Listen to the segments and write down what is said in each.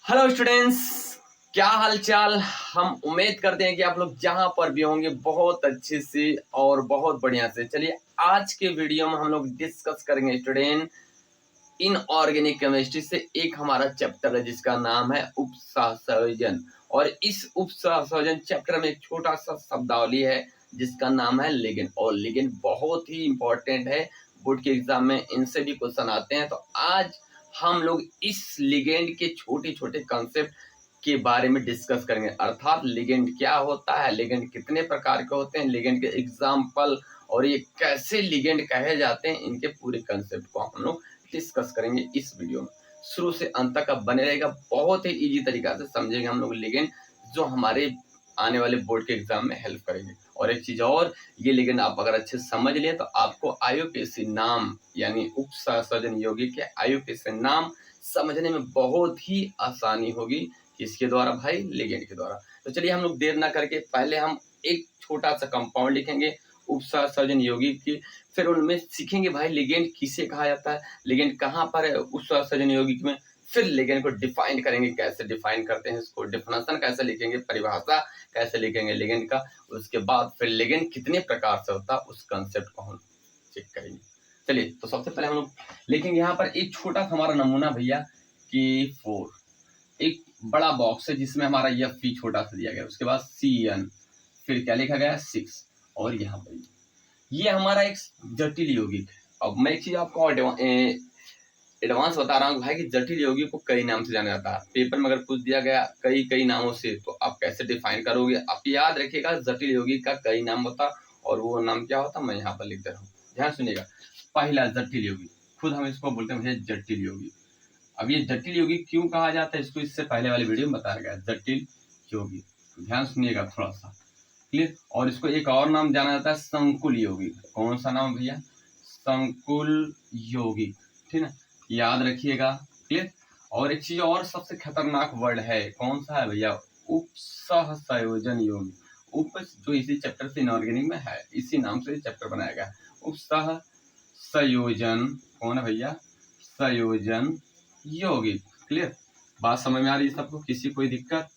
Hello students, क्या हाल चाल। हम उम्मीद करते हैं कि आप लोग जहां पर भी होंगे बहुत अच्छे से और बहुत बढ़िया से। चलिए आज के वीडियो में हम लोग डिस्कस करेंगे स्टूडेंट इनऑर्गेनिक केमिस्ट्री से एक हमारा चैप्टर है जिसका नाम है उपसंयोजन। और इस उपसंयोजन चैप्टर में एक छोटा सा शब्दावली है जिसका नाम है लिगेंड। और लिगेंड बहुत ही इंपॉर्टेंट है, बोर्ड के एग्जाम में इनसे भी क्वेश्चन आते हैं। तो आज हम लोग इस लिगेंड के छोटे छोटे कॉन्सेप्ट के बारे में डिस्कस करेंगे, अर्थात लिगेंड क्या होता है, लिगेंड कितने प्रकार के होते हैं, लिगेंड के एग्जाम्पल और ये कैसे लिगेंड कहे जाते हैं, इनके पूरे कंसेप्ट को हम लोग डिस्कस करेंगे इस वीडियो में। शुरू से अंत तक अब बने रहेगा, बहुत ही इजी तरीका से समझेंगे हम लोग लिगेंड, जो हमारे आने वाले बोर्ड के एग्जाम में हेल्प करेंगे। और एक चीज और, ये लिगेंड आप अगर अच्छे से समझ लिए तो आपको आईयूपीएसी नाम यानी उपसंयोजन यौगिक के आईयूपीएसी नाम समझने में बहुत ही आसानी होगी। किसके द्वारा भाई? लिगेंड के द्वारा। तो चलिए हम लोग देर ना करके पहले हम एक छोटा सा कंपाउंड लिखेंगे उपसंयोजन यौगिक की, फिर उनमें सीखेंगे भाई लिगेंड किसे कहा जाता है, लिगेंड कहाँ पर है उपसंयोजन यौगिक में। फिर लिगेंड को डिफाइन करेंगे, कैसे डिफाइन करते हैं इसको, डिफिनेशन कैसे लिखेंगे, परिभाषा कैसे लिखेंगे लिगेंड का। उसके बाद फिर लिगेंड कितने प्रकार से होता है उस कंसेप्ट को हम चेक करेंगे। चलिए तो सबसे पहले हम लोग लिखेंगे यहाँ पर एक छोटा सा हमारा नमूना भैया K4, एक बड़ा बॉक्स है जिसमें हमारा Fe छोटा सा दिया गया, उसके बाद Cn, फिर क्या लिखा गया 6, और यहाँ पर ये हमारा एक जटिल यौगिक है। अब मैं एक चीज आपको एडवांस बता रहा हूँ भाई कि जटिल यौगिक को कई नाम से जाना जाता है। पेपर में अगर पूछ दिया गया कई कई नामों से तो आप कैसे डिफाइन करोगे, आप याद रखिएगा जटिल यौगिक का कई नाम होता और वो नाम क्या होता मैं यहाँ पर लिख दे रहा हूँ, ध्यान सुनिएगा। पहला जटिल यौगिक, खुद हम इसको बोलते हैं जटिल यौगिक। अब ये जटिल यौगिक क्यों कहा जाता है इसको इससे पहले वाले वीडियो में बताया गया, जटिल यौगिक, ध्यान सुनिएगा थोड़ा सा क्लियर। और इसको एक और नाम जाना जाता है संकुल यौगिक। कौन सा नाम भैया? संकुल यौगिक, ठीक है, याद रखिएगा क्लियर। और एक चीज और सबसे खतरनाक वर्ड है, कौन सा है भैया? उपसहसंयोजन यौगिक। उप जो इसी चैप्टर से इनऑर्गेनिक में है, इसी नाम से चैप्टर बनाया गया है, उपसहसंयोजन। कौन है भैया? संयोजन यौगिक, क्लियर। बात समझ में आ रही है सबको? किसी कोई दिक्कत?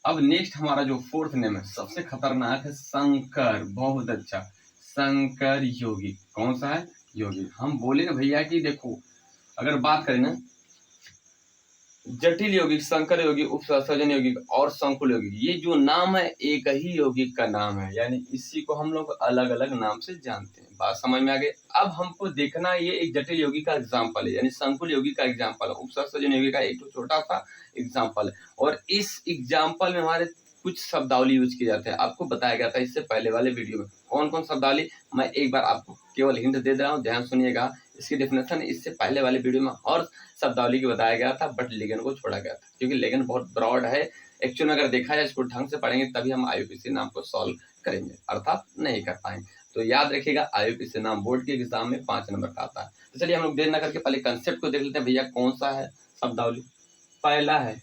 अब नेक्स्ट हमारा जो फोर्थ नेम है सबसे खतरनाक है संकर, बहुत अच्छा, संकर यौगिक। कौन सा है? यौगिक। हम बोले ना भैया कि देखो अगर बात करें ना जटिल यौगिक, संकर यौगिक, उपसंयोजन यौगिक और संकुल यौगिक, ये जो नाम है एक ही यौगिक का नाम है, यानी इसी को हम लोग अलग अलग नाम से जानते हैं। बात समझ में आ गई? अब हमको देखना ये एक जटिल यौगिक का एग्जाम्पल है, यानी संकुल यौगिक का एग्जाम्पल है, उपसंयोजन यौगिक का एक तो छोटा सा एग्जाम्पल है। और इस एग्जाम्पल में हमारे कुछ शब्दावली यूज किए जाते हैं, आपको बताया गया था इससे पहले वाले वीडियो में। कौन कौन शब्दावली मैं एक बार आपको केवल हिंट दे रहा हूँ, ध्यान सुनिएगा। इसकी डेफिनेशन इससे पहले वाले वीडियो में और शब्दावली की बताया गया था, बट लिगेंड को छोड़ा गया था क्योंकि लिगेंड बहुत ब्रॉड है। एक्चुअल में अगर देखा जाए इसको ढंग से पढ़ेंगे तभी हम आईयूपीएसी नाम को सॉल्व करेंगे, अर्थात नहीं कर पाएंगे। तो याद रखिएगा आईयूपीएसी नाम बोर्ड के एग्जाम में 5 नंबर का आता है। तो चलिए हम लोग देर न करके पहले कंसेप्ट को देख लेते हैं भैया, कौन सा है शब्दावली। पहला है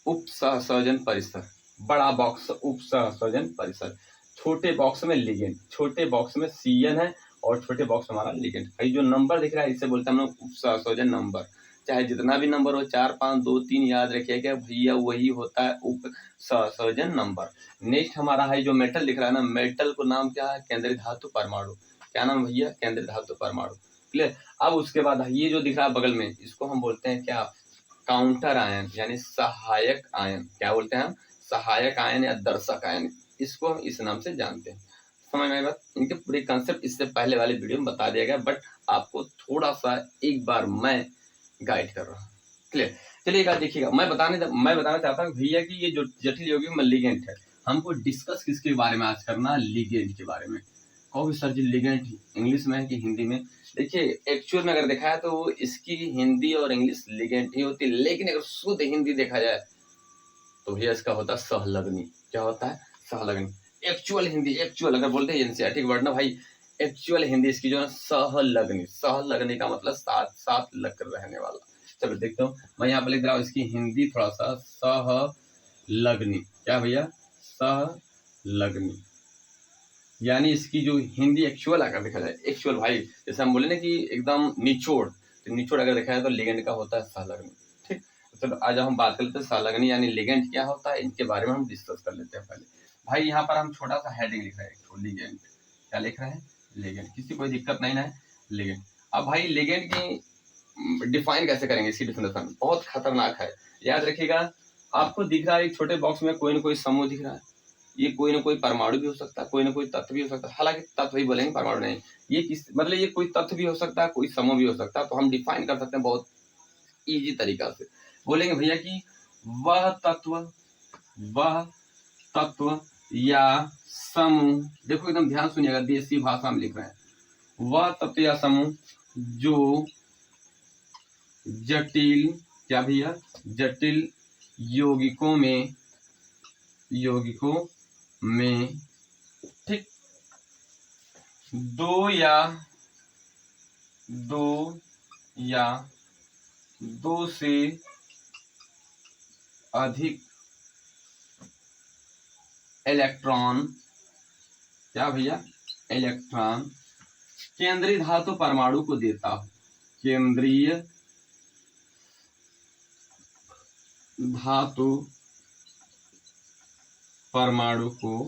उपसंयोजन परिसर, बड़ा बॉक्स उपसंयोजन परिसर, छोटे बॉक्स में लिगेंड, छोटे बॉक्स में Cn है और छोटे बॉक्स में हमारा लिगेंड। ये जो नंबर दिख रहा है इसे बोलते हैं हम लोग उपसंयोजन नंबर। चाहे जितना भी नंबर हो 4 5 2 3 याद रखिएगा भैया, वही होता है उपसंयोजन नंबर। नेक्स्ट हमारा है जो मेटल दिख रहा है ना, मेटल को नाम क्या है? केंद्रीय धातु परमाणु। क्या नाम भैया? केंद्रीय धातु परमाणु, क्लियर। अब उसके बाद ये जो दिख रहा है बगल में, इसको हम बोलते हैं क्या? काउंटर आयन यानी सहायक आयन। क्या बोलते हैं हम? सहायक आयन या दर्शक आयन, इसको हम इस नाम से जानते हैं। समझ में आई बात? इनके पूरे कंसेप्ट इससे पहले वाले वीडियो में बता दिया गया, बट आपको थोड़ा सा एक बार मैं गाइड कर रहा हूँ, क्लियर। चलिए एक देखिएगा, मैं बताना चाहता हूँ भैया कि ये जो जटिल यौगिक में लिगेंड है, हमको डिस्कस किसके बारे में आज करना? लिगेंड के बारे में। कहोगे सर जी लिगेंड इंग्लिश में है कि हिंदी में? देखिए एक्चुअल में अगर देखा है तो इसकी हिंदी और इंग्लिश लिगेंड ही होती है, लेकिन अगर शुद्ध हिंदी देखा जाए तो भैया इसका होता है सहलग्नी। क्या होता है? सहलग्नी। एक्चुअल हिंदी, एक्चुअल अगर बोलते हैं एनसीईआरटी वर्ड ना भाई, एक्चुअल हिंदी इसकी जो है सहलग्नी। सहलग्नी का मतलब साथ साथ लग रहने वाला। चलो देखता हूँ, मैं यहाँ पर लिख रहा हूँ इसकी हिंदी थोड़ा सा, सहलग्नी। क्या भैया? सहलग्नी, यानी इसकी जो हिंदी एक्चुअल अगर देखा जाए, एक्चुअल भाई जैसे हम बोले ना कि एकदम निचोड़, तो निचोड़ अगर देखा जाए तो लिगेंड का होता है सहलग्नी, ठीक। चलो आज हम बात कर लेते हैं सहलगनी यानी लिगेंड क्या होता है, इनके बारे में हम डिस्कस कर लेते हैं। पहले भाई यहाँ पर हम छोटा सा हेडिंग लिख रहे हैं, तो लिगेंड क्या लिख रहे हैं, लिगेंड, किसी कोई दिक्कत नहीं ना है, लिगेंड। अब भाई लिगेंड की डिफाइन कैसे करेंगे, इसकी डिफिनेशन बहुत खतरनाक है, याद रखिएगा। आपको दिख रहा है एक छोटे बॉक्स में कोई ना कोई समूह दिख रहा है, ये कोई ना कोई परमाणु भी हो सकता है, कोई ना कोई तत्व भी हो सकता है, हालांकि तत्व ही बोलेंगे परमाणु नहीं, ये किस मतलब ये कोई तत्व भी हो सकता है, कोई समूह भी हो सकता है। तो हम डिफाइन कर सकते हैं बहुत इजी तरीका से, बोलेंगे भैया कि वह तत्व या समूह, देखो एकदम ध्यान सुनिएगा, देसी भाषा में लिख रहे हैं, वह तत्व या समूह जो जटिल, क्या भैया, जटिल यौगिकों में ठीक दो या दो से अधिक इलेक्ट्रॉन, क्या भैया, इलेक्ट्रॉन केंद्रीय धातु परमाणु को देता हो, केंद्रीय धातु परमाणु को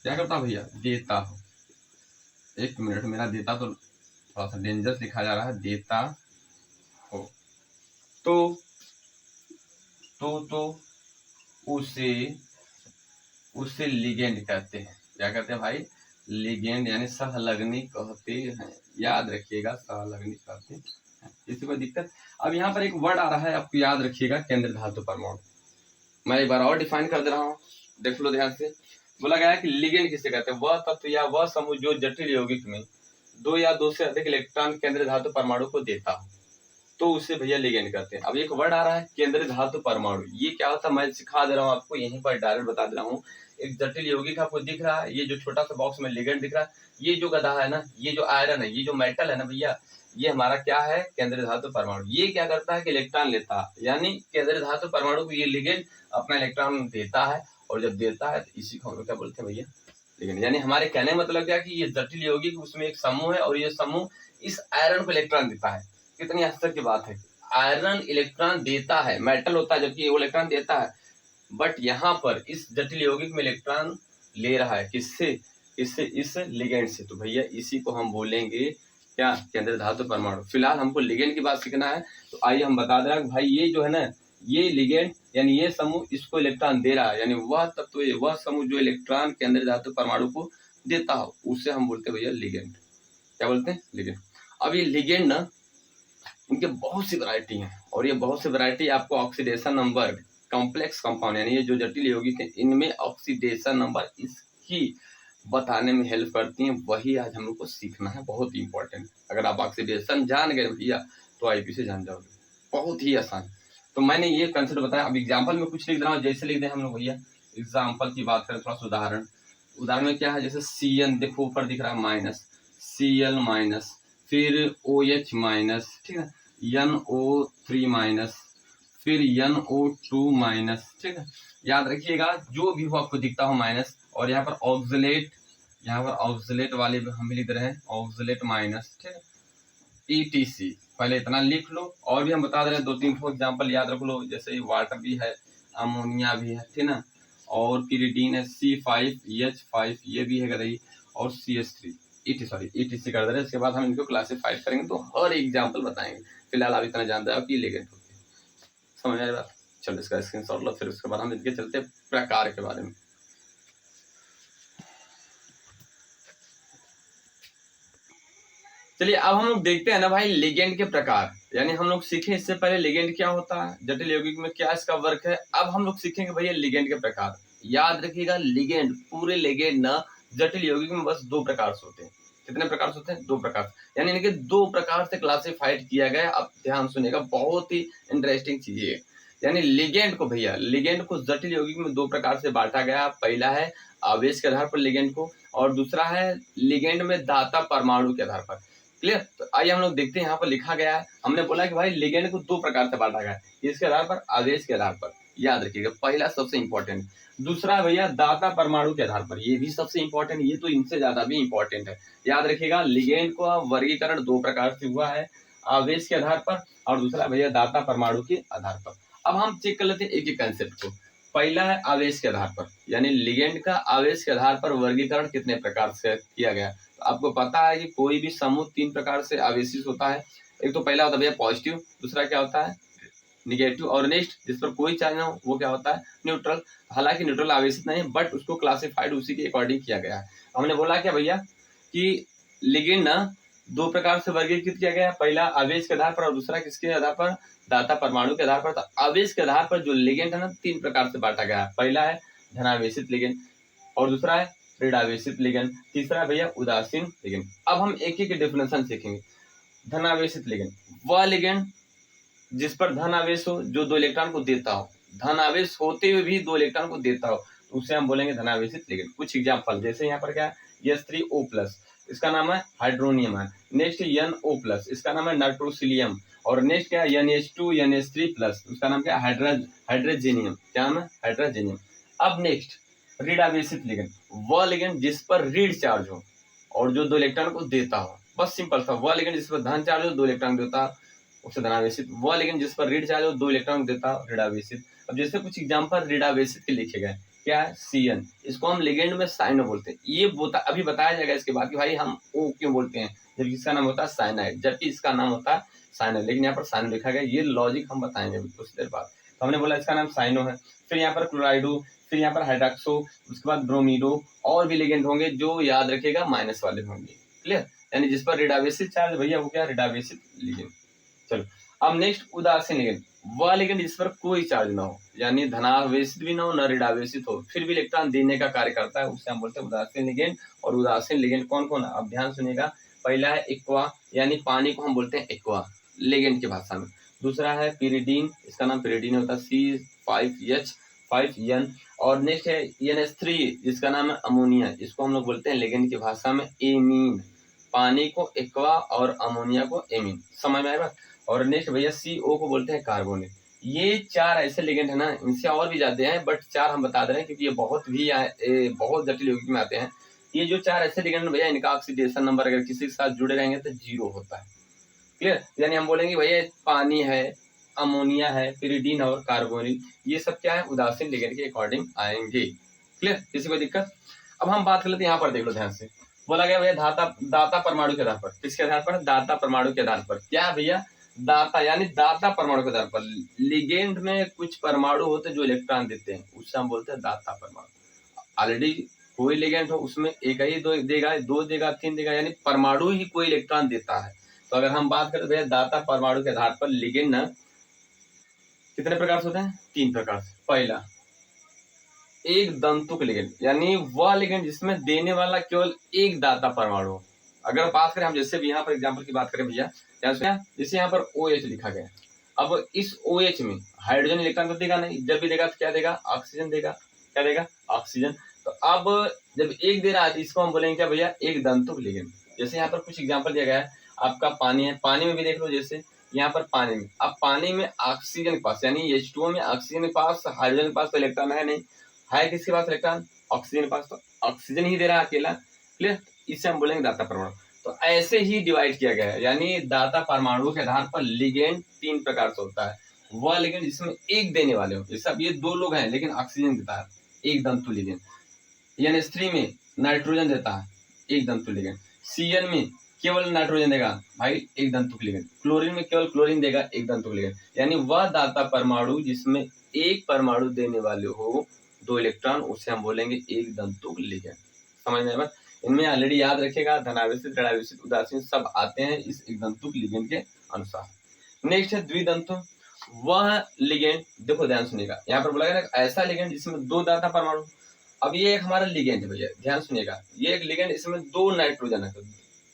क्या करता भैया, देता हो। एक मिनट, मेरा देता तो थोड़ा सा डेंजरस लिखा जा रहा है, देता हो तो उसे लिगेंड कहते हैं। क्या कहते हैं भाई, लिगेंड यानी सहलगनी कहते हैं, याद रखिएगा, सहलगनी कहते हैं। किसी को दिक्कत? अब यहाँ पर एक वर्ड आ रहा है, आपको याद रखिएगा, केंद्र धातु परमाणु। मैं एक बार और डिफाइन कर दे रहा हूँ, देख लो ध्यान से। बोला गया है कि लिगेंड किसे कहते हैं, वह तत्व या वह समूह जो जटिल यौगिक में दो या दो से अधिक इलेक्ट्रॉन केंद्रीय धातु परमाणु को देता हो, तो उसे भैया लिगेंड कहते हैं। अब एक वर्ड आ रहा है केंद्रीय धातु परमाणु, ये क्या होता है मैं सिखा दे रहा हूँ आपको, यहीं पर डायरेक्ट बता दे रहा हूँ। एक जटिल यौगिक आपको दिख रहा है, ये जो छोटा सा बॉक्स में लिगेंड दिख रहा है, ये जो गधा है ना, ये जो आयरन है, ये जो मेटल है ना भैया, ये हमारा क्या है, केंद्रीय धातु परमाणु। ये क्या करता है कि इलेक्ट्रॉन लेता है, यानी केंद्रीय धातु परमाणु को ये लिगेंड अपना इलेक्ट्रॉन देता है, और जब देता है तो इसी को हम लोग क्या बोलते हैं भैया, लिगेंड। यानी हमारे कहने मतलब क्या कि ये जटिल यौगिक, उसमें एक समूह है और ये समूह इस आयरन को इलेक्ट्रॉन देता है। कितनी आश्चर्य की बात है, आयरन इलेक्ट्रॉन देता है, मेटल होता है जबकि वो इलेक्ट्रॉन देता है, बट यहाँ पर इस जटिल यौगिक में इलेक्ट्रॉन ले रहा है, किससे, इस लिगेंड से। तो भैया इसी को हम बोलेंगे क्या, केंद्रीय धातु परमाणु। फिलहाल हमको लिगेंड की बात सीखना है, तो आइए हम बता दे रहे हैं भाई, ये जो है ना, ये लिगेंड यानी ये समूह इसको इलेक्ट्रॉन दे रहा है, यानी वह तत्व, वह समूह जो इलेक्ट्रॉन केंद्रीय धातु परमाणु को देता हो, उसे हम बोलते हैं भैया लिगेंड। क्या बोलते हैं, लिगेंड। अब ये लिगेंड ना, इनके बहुत सी वैरायटी हैं, और ये बहुत सी वैरायटी आपको ऑक्सीडेशन नंबर, कॉम्प्लेक्स कंपाउंड यानी ये जो जटिल यौगिक है, इनमें ऑक्सीडेशन नंबर इसकी बताने में हेल्प करती हैं, वही आज हम लोग को सीखना है, बहुत ही इंपॉर्टेंट। अगर आप ऑक्सीडेशन जान गए भैया तो आईपीसी जान जाओगे, बहुत ही आसान। तो मैंने ये कंसेप्ट बताया। अब एग्जाम्पल में कुछ लिख रहा हूँ, जैसे लिख दें हम लोग भैया, एग्जाम्पल की बात करें, थोड़ा सा उदाहरण में क्या है, जैसे CN, देखो ऊपर दिख रहा है माइनस, Cl माइनस, फिर OH माइनस, ठीक है, NO3 माइनस, फिर NO2 माइनस, ठीक है। याद रखिएगा जो भी हो आपको दिखता हो माइनस, और यहाँ पर ऑक्सलेट, यहाँ पर ऑक्सलेट वाले हम भी लिख रहे हैं, ऑक्सलेट माइनस, ठीक है, ETC। पहले इतना लिख लो, और भी हम बता दे रहे हैं, 2-3 एग्जाम्पल याद रख लो, जैसे वाटर भी है, अमोनिया भी है, ठीक ना, और पिरिडीन है, C5H5 ये भी है रही, और CH3 ETC कर दे रहे हैं। इसके बाद हम इनको क्लासिफाइड करेंगे, तो हर एग्जाम्पल बताएंगे। फिलहाल आप इतना जानते हो कि लिगेंड होते हैं, समझ आए बात। चलो इसका स्क्रीनशॉट लो, फिर उसके बाद हम इनके चलते प्रकार के बारे में। चलिए अब हम लोग देखते हैं ना भाई लिगेंड के प्रकार, यानी हम लोग सीखे इससे पहले लिगेंड क्या होता है, जटिल यौगिक में क्या इसका वर्क है। अब हम लोग सीखेंगे भैया लिगेंड के प्रकार। याद रखिएगा, लिगेंड, पूरे लिगेंड ना जटिल यौगिक में बस 2 प्रकार से होते हैं। कितने प्रकार से होते हैं, 2 प्रकार, यानी इनके 2 प्रकार से क्लासिफाइड किया गया। अब ध्यान सुनिएगा, बहुत ही इंटरेस्टिंग चीज है। यानी लिगेंड को भैया, लिगेंड को जटिल यौगिक में 2 प्रकार से बांटा गया। पहला है आवेश के आधार पर लिगेंड को, और दूसरा है लिगेंड में दाता परमाणु के आधार पर। क्लियर? तो आइए हम लोग देखते हैं, यहाँ पर लिखा गया है, हमने बोला कि भाई लिगेंड को 2 प्रकार से बांटा गया है, इसके आधार पर, आवेश के आधार पर। याद रखिएगा, पहला सबसे इंपॉर्टेंट। दूसरा भैया दाता परमाणु के आधार पर, ये भी सबसे इंपॉर्टेंट, ये तो इनसे ज्यादा भी इंपॉर्टेंट है। याद रखिएगा, लिगेंड का वर्गीकरण 2 प्रकार से हुआ है, आवेश के आधार पर और दूसरा भैया दाता परमाणु के आधार पर। अब हम चेक कर लेते हैं एक एक कंसेप्ट को। पहला है आवेश के आधार पर, यानी लिगेंड का आवेश के आधार पर वर्गीकरण कितने प्रकार से किया गया। तो आपको पता है कि कोई भी समूह 3 प्रकार से आवेशित होता है। एक तो पहला होता है भैया पॉजिटिव, दूसरा क्या होता है निगेटिव, और नेक्स्ट जिस पर कोई चार्ज ना हो वो क्या होता है न्यूट्रल। हालांकि न्यूट्रल आवेशित नहीं, बट उसको क्लासिफाइड उसी के अकॉर्डिंग किया गया है। हमने बोला क्या भैया कि लिगेंड ना 2 प्रकार से वर्गीकृत किया गया, पहला आवेश के आधार पर और दूसरा किसके आधार पर, दाता परमाणु के आधार पर। तो आवेश के आधार पर जो लिगेंड है ना 3 प्रकार से बांटा गया है। पहला है धनावेशित लिगेंड, और दूसरा है ऋणावेशित लिगेंड, तीसरा भैया उदासीन लिगेंड। अब हम एक एक डेफिनेशन सीखेंगे। धनावेशित लिगेंड वह लिगेंड जिस पर धन आवेश हो, जो 2 इलेक्ट्रॉन को देता हो, धन आवेश होते हुए भी 2 इलेक्ट्रॉन को देता हो, तो उसे हम बोलेंगे धनावेशित लिगेंड। कुछ एग्जांपल जैसे यहाँ पर क्या है H3O+, इसका नाम है हाइड्रोनियम है। नेक्स्ट NO+, इसका नाम है नाइट्रोसिलियम, और नेक्स्ट क्या है NH2 NH3+, उसका नाम क्या है हाइड्रोजेनियम। क्या नाम है हाइड्रोजेनियम। अब नेक्स्ट ऋणावेशित लिगेंड, वह लिगेंड जिस पर ऋण चार्ज हो और जो 2 इलेक्ट्रॉन को देता हो, बस सिंपल सा। वह लिगेंड जिस पर धन चार्ज हो 2 इलेक्ट्रॉन देता हो उसे धनावेशित। वह लिगेंड जिस पर ऋण चार्ज हो 2 इलेक्ट्रॉन देता हो ऋणावेशित। अब जैसे कुछ एग्जांपल ऋणावेशित के लिखे गए, क्या है CN, इसको हम लिगेंड में साइनो बोलते हैं। ये अभी बताया जाएगा इसके बाद कि भाई हम O क्यों बोलते हैं, जबकि इसका नाम होता है साइनाइड, जबकि इसका नाम होता है साइनाइड, लेकिन यहाँ पर साइनो लिखा गया। ये लॉजिक हम बताएंगे कुछ देर बाद। तो हमने बोला इसका नाम साइनो है। फिर यहाँ पर क्लोराइडो, फिर यहाँ पर हाइड्रोक्सो, उसके बाद ब्रोमीडो, और भी लिगेंड होंगे जो याद रखेगा माइनस वाले होंगे। क्लियर, यानी जिस पर ऋणावेशित चार्ज भैया वो क्या ऋणावेशित लिगेंड। चलो अब नेक्स्ट उदासीन लिगेंड, वह लिगेंड जिस पर कोई चार्ज ना हो, यानी धनावेशित भी ना हो न ऋणावेशित हो, फिर भी इलेक्ट्रॉन देने का कार्य करता है, उससे हम बोलते हैं उदासीन लिगेंड। और उदासीन लिगेंड कौन कौन है, अब ध्यान सुनिएगा। पहला है एक्वा, यानी पानी को हम बोलते हैं एक्वा लिगेंड की भाषा में। दूसरा है पिरिडीन, इसका नाम पिरिडीन होता है C5H5N। और नेक्स्ट है NH3, जिसका नाम है अमोनिया, इसको हम लोग बोलते हैं लिगेंड की भाषा में एमीन। पानी को एक्वा और अमोनिया को एमीन, समझ में आएगा। और नेक्स्ट भैया CO को बोलते हैं कार्बोनेट। ये 4 ऐसे लिगेंड है ना, इनसे और भी ज्यादा हैं, बट 4 हम बता दे रहे हैं क्योंकि ये बहुत जटिल यौगिक में आते हैं। ये जो 4 ऐसे लिगेंड भैया, इनका ऑक्सीडेशन नंबर अगर किसी के साथ जुड़े रहेंगे तो 0 होता है। क्लियर, यानी हम बोलेंगे भैया पानी है, अमोनिया है, पिरिडीन और कार्बोनिल, ये सब क्या है उदासीन लिगेंड के अकॉर्डिंग आएंगे। क्लियर, किसी को दिक्कत। अब हम बात कर लेते हैं, यहाँ पर देख लो ध्यान से। बोला गया भैया दाता परमाणु के आधार पर, किसके आधार पर, दाता परमाणु के आधार पर। क्या भैया दाता, यानी दाता परमाणु के आधार पर। लिगेंड में कुछ परमाणु होते हैं जो इलेक्ट्रॉन देते हैं, उससे हम बोलते हैं दाता परमाणु। ऑलरेडी कोई लिगेंड हो उसमें एक ही देगा, 2 देगा, 3 देगा, यानी परमाणु ही कोई इलेक्ट्रॉन देता है। तो अगर हम बात करें भैया दाता परमाणु के आधार पर लिगेंड ना कितने प्रकार से होते हैं, 3 प्रकार से। पहला एक दंतुक लिगेंड, यानी वह लिगेंड जिसमें देने वाला केवल एक दाता परमाणु हो। अगर बात करें हम जैसे भी यहाँ पर एग्जांपल की बात करें भैया, जैसे यहाँ पर OH लिखा गया। अब इस OH में हाइड्रोजन इलेक्ट्रॉन तो देगा नहीं, जब भी देगा तो क्या देगा, ऑक्सीजन देगा। क्या देगा, ऑक्सीजन। तो अब जब एक दे रहा है तो इसको हम बोलेंगे क्या भैया, एक दंतुक लिगेंड। जैसे यहाँ पर कुछ एग्जाम्पल दिया गया है, आपका पानी है, पानी में भी देख लो, जैसे यहाँ पर पानी में, अब पानी में ऑक्सीजन के पास, यानी H2O में ऑक्सीजन के पास, हाइड्रोजन के पास तो इलेक्ट्रॉन है नहीं, है किसके पास इलेक्ट्रॉन, ऑक्सीजन के पास, तो ऑक्सीजन ही दे रहा है अकेला। क्लियर, इससे हम बोलेंगे दाता परमाणु। तो ऐसे ही डिवाइड किया गया है, यानी दाता परमाणु के आधार पर लिगेंड 3 प्रकार से होता है। वह लिगेंड जिसमें एक देने वाले हो, जैसे अब ये 2 लोग हैं लेकिन ऑक्सीजन देता है, एक दंतु लिगेंड। NH3 में नाइट्रोजन देता है, एक दंतु लिगेंड। CN में केवल नाइट्रोजन देगा भाई, एक दंतुक लिगेंड। क्लोरीन में केवल क्लोरीन देगा, एक दंतुक लिगेंड। यानी वह दाता परमाणु जिसमें एक परमाणु देने वाले हो 2 इलेक्ट्रॉन, उसे हम बोलेंगे एक दंतुक लिगेंड। समझ में आया। इनमें ऑलरेडी याद रखेगा धनावेशित, ऋणावेशित, उदासीन सब आते हैं इस एक दंतुक लिगेंड के अनुसार। नेक्स्ट है द्विदंतु, वह लिगेंड, देखो ध्यान सुनिएगा, यहाँ पर बोला गया ना ऐसा लिगेंड जिसमें 2 दाता परमाणु। अब ये एक हमारा लिगेंड है भैया, ध्यान सुनिएगा, ये एक लिगेंड, इसमें 2 नाइट्रोजन है,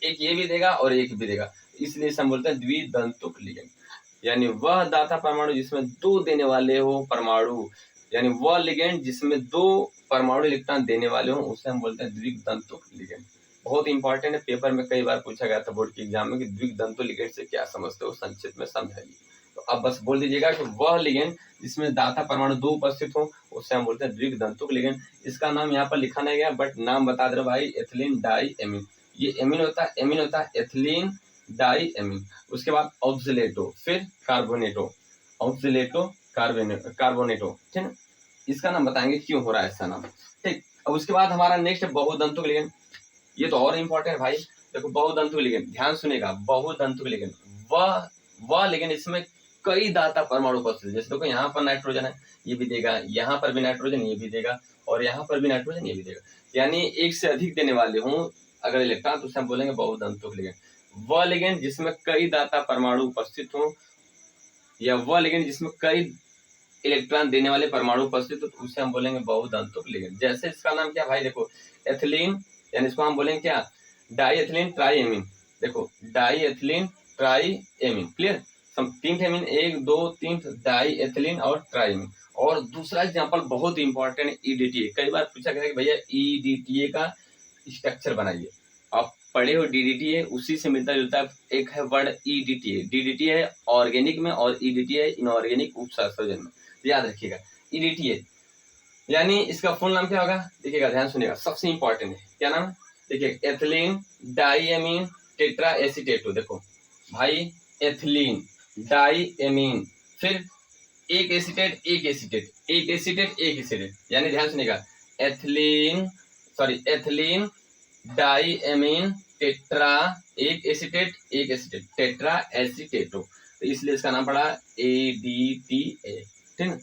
एक ये भी देगा और एक भी देगा, इसलिए हम बोलते हैं द्विदंतुक लिगेंड। यानी वह दाता परमाणु जिसमें 2 देने वाले हो परमाणु, यानी वह लिगेंड जिसमें 2 परमाणु इलेक्ट्रॉन देने वाले हो, उसे हम बोलते हैं द्विदंतुक लिगेंड। बहुत इंपॉर्टेंट है, पेपर में कई बार पूछा गया था बोर्ड के एग्जाम में कि द्विदंतुक लिगेंड से क्या समझते हो, संक्षिप्त में समझाइए। तो अब बस बोल दीजिएगा कि वह लिगेंड जिसमें दाता परमाणु 2 उपस्थित हो, उससे हम बोलते हैं द्विदंतुक लिगेंड। इसका नाम यहाँ पर लिखा नहीं गया, बट नाम बता दे रहा भाई, एथिलीन डाई एमीन। ये एमीन होता है, एथलीन डाई एमीन, उसके बाद ऑक्सिलेटो, फिर कार्बोनेटो, ऑक्सिलेटो कार्बोनेटो, ठीक है। इसका नाम बताएंगे क्यों हो रहा है ऐसा नाम, ठीक। अब उसके बाद हमारा नेक्स्ट है बहुदंतुक लिगेंड। ये तो और इम्पोर्टेंट है भाई। देखो बहुदंतुक लिगेंड, ध्यान सुनेगा, बहुदंतुक लिगेंड वह लिगेंड इसमें कई दाता परमाणु उपस्थित, जैसे देखो यहाँ पर नाइट्रोजन है, ये भी देगा, यहाँ पर भी नाइट्रोजन, ये भी देगा, और यहाँ पर भी नाइट्रोजन, ये भी देगा। यानी एक से अधिक देने वाले हूँ अगर इलेक्ट्रॉन, तो उसे हम बोलेंगे बहुदंतुक लिगेंड। वह लिगेंड जिसमें कई दाता परमाणु उपस्थित हो, या वह लिगेंड जिसमें कई इलेक्ट्रॉन देने वाले परमाणु उपस्थित हो, तो उसे हम बोलेंगे बहुदंतुक लिगेंड। जैसे इसका नाम क्या भाई, देखो एथिलीन, यानी इसको हम बोलेंगे क्या, डाईएथिलीन ट्राईएमीन। देखो डाईएथिलीन ट्राईएमीन, क्लियर। तीन एमीन, 1 2 3, डाईएथिलीन और ट्राईएमीन। और दूसरा एग्जांपल बहुत इंपॉर्टेंट है, ईडीटीए। कई बार पूछा गया कि भैया ईडीटीए का स्ट्रक्चर बनाइए। आप पढ़े हो डीडीटीए, उसी से मिलता जुलता एक है वर्ड ईडीटीए। डीडीटीए है ऑर्गेनिक में और ईडीटीए है इनऑर्गेनिक उपसंयोजन में, याद रखिएगा। ईडीटीए यानी इसका फुल नाम क्या होगा, देखिएगा, ध्यान सुनिएगा, सबसे इंपॉर्टेंट है, क्या नाम है, देखिए एथिलीन डाईएमीन टेट्रा एसीटेटो। देखो भाई, एथिलीन डाईएमीन, फिर एक एसीटेट एक एसीटेट, एक एसीटेट एक एसीटेट, यानी ध्यान सुनिएगा, एथिलीन डाईएमीन टेट्रा, एक एसीटेट एक एसीटेट, टेट्रा एसीटेटो। तो इसलिए इसका नाम पड़ा ADTA, ठीक है,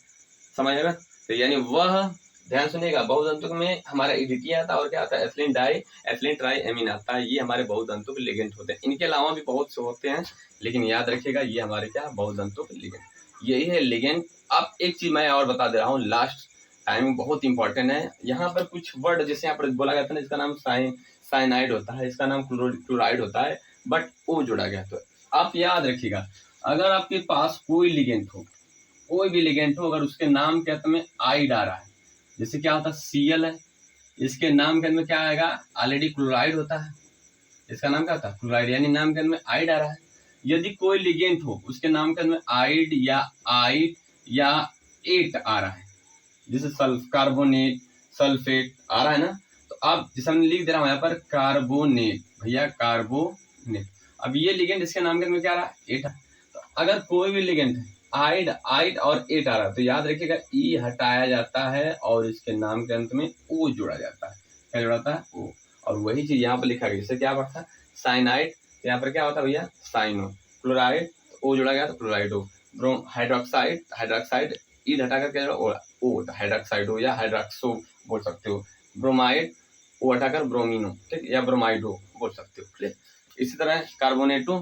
समझ में। तो यानी वह, ध्यान सुनिएगा, बहुदंतुक में हमारा ईडीटी आता है, और क्या आता है, एथिलीन ट्राईएमीन आता है। ये हमारे बहुदंतुक लिगेंड होते हैं। इनके अलावा भी बहुत से होते हैं, लेकिन याद रखिएगा ये हमारे क्या, बहुदंतुक लिगेंड, यही है लिगेंड। अब एक चीज मैं और बता दे रहा हूँ, लास्ट टाइम बहुत इंपॉर्टेंट है। यहाँ पर कुछ वर्ड जैसे यहाँ पर बोला गया था ना, इसका नाम साइनाइड होता है, इसका नाम क्लोराइड होता है, बट ओ जोड़ा गया। तो आप याद रखिएगा, अगर आपके पास कोई लिगेंड हो, कोई भी लिगेंड हो, अगर उसके नाम के अंत में आइड आ रहा है, जैसे क्या होता है Cl है, इसके नाम के अंत में क्या आएगा, ऑलरेडी क्लोराइड होता है, इसका नाम क्या होता है, क्लोराइड, यानी नाम के अंत में आइड आ रहा है। यदि कोई लिगेंड हो, उसके नाम के अंत में आइड या एट आ रहा है, जैसे कार्बोनेट, सल्फेट आ रहा है ना, तो अब जैसे हमने लिख दे रहा हूँ यहाँ पर कार्बोनेट, भैया कार्बोनेट। अब ये लिगेंड इसके नाम के अंत में क्या आ रहा है, एट है। तो अगर कोई भी लिगेंड है, आइड और एट आ रहा है, तो याद रखिएगा ई हटाया जाता है और इसके नाम के अंत में ओ जोड़ा जाता है। क्या जोड़ा जाता है, ओ। और वही चीज यहाँ पर लिखा गया, जैसे क्या पड़ता है, साइनाइड, यहाँ पर क्या होता है भैया, साइनो। क्लोराइड, ओ जोड़ा गया तो क्लोराइडो। ब्रोम हाइड्रोक्साइड ई हटाकर क्या जोड़ा, ओ, हाइड्रोक्साइड हो या हाइड्रोक्सो बोल सकते हो। ब्रोमाइड, ओ हटाकर ब्रोमीनो, ठीक, या ब्रोमाइडो बोल सकते हो, क्लियर। इसी तरह कार्बोनेटो,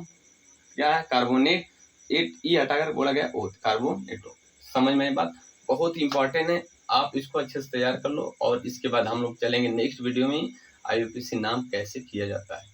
क्या है, कार्बोनेट, एट ई हटाकर बोला गया ओ, कार्बोनेटो। समझ में बात, बहुत ही इंपॉर्टेंट है, आप इसको अच्छे से तैयार कर लो। और इसके बाद हम लोग चलेंगे नेक्स्ट वीडियो में IUPAC नाम कैसे किया जाता है।